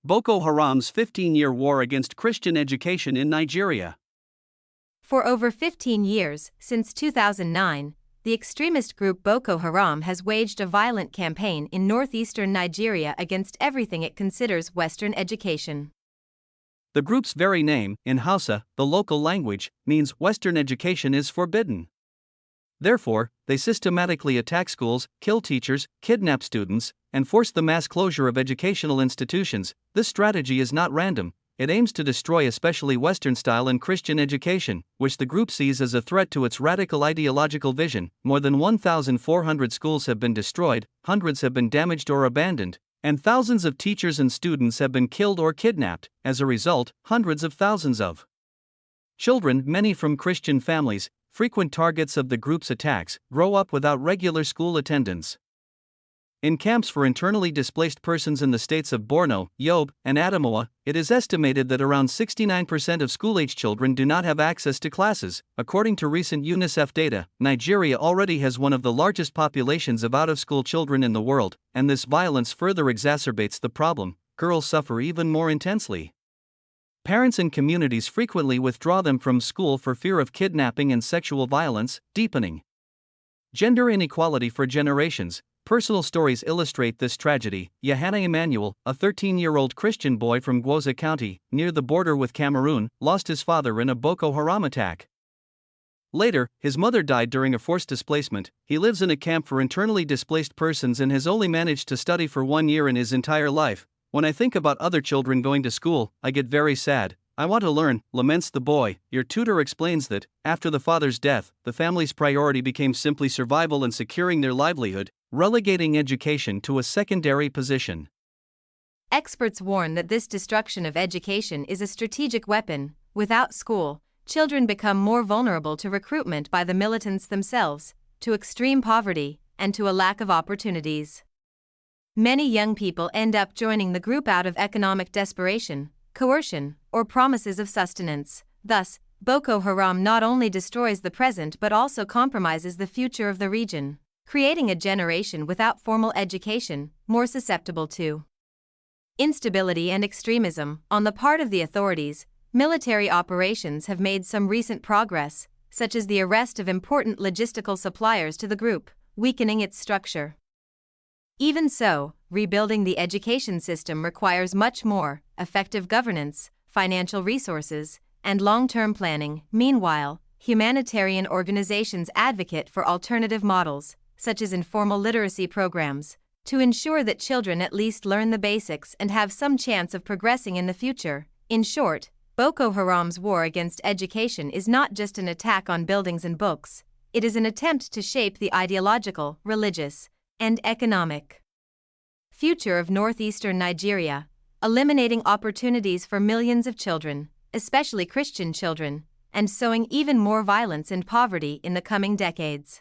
Boko Haram's 15-year war against Christian education in Nigeria. For over 15 years, since 2009, the extremist group Boko Haram has waged a violent campaign in northeastern Nigeria against everything it considers Western education. The group's very name, in Hausa, the local language, means Western education is forbidden. Therefore, they systematically attack schools, kill teachers, kidnap students, and force the mass closure of educational institutions. This strategy is not random. It aims to destroy especially Western-style and Christian education, which the group sees as a threat to its radical ideological vision. More than 1,400 schools have been destroyed, hundreds have been damaged or abandoned, and thousands of teachers and students have been killed or kidnapped. As a result, hundreds of thousands of children, many from Christian families, frequent targets of the group's attacks, grow up without regular school attendance. In camps for internally displaced persons in the states of Borno, Yobe, and Adamawa, it is estimated that around 69% of school-age children do not have access to classes. According to recent UNICEF data, Nigeria already has one of the largest populations of out-of-school children in the world, and this violence further exacerbates the problem. Girls suffer even more intensely. Parents and communities frequently withdraw them from school for fear of kidnapping and sexual violence, deepening gender inequality for generations. Personal stories illustrate this tragedy. Yohana Emmanuel, a 13-year-old Christian boy from Gwoza County, near the border with Cameroon, lost his father in a Boko Haram attack. Later, his mother died during a forced displacement. He lives in a camp for internally displaced persons and has only managed to study for 1 year in his entire life. When I think about other children going to school, I get very sad. I want to learn, laments the boy. Your tutor explains that, after the father's death, the family's priority became simply survival and securing their livelihood, relegating education to a secondary position. Experts warn that this destruction of education is a strategic weapon. Without school, children become more vulnerable to recruitment by the militants themselves, to extreme poverty, and to a lack of opportunities. Many young people end up joining the group out of economic desperation, coercion, or promises of sustenance. Thus, Boko Haram not only destroys the present but also compromises the future of the region, creating a generation without formal education, more susceptible to instability and extremism. On the part of the authorities, military operations have made some recent progress, such as the arrest of important logistical suppliers to the group, weakening its structure. Even so, rebuilding the education system requires much more: effective governance, financial resources, and long-term planning. Meanwhile, humanitarian organizations advocate for alternative models, such as informal literacy programs, to ensure that children at least learn the basics and have some chance of progressing in the future. In short, Boko Haram's war against education is not just an attack on buildings and books, it is an attempt to shape the ideological, religious, and economic future of northeastern Nigeria, eliminating opportunities for millions of children, especially Christian children, and sowing even more violence and poverty in the coming decades.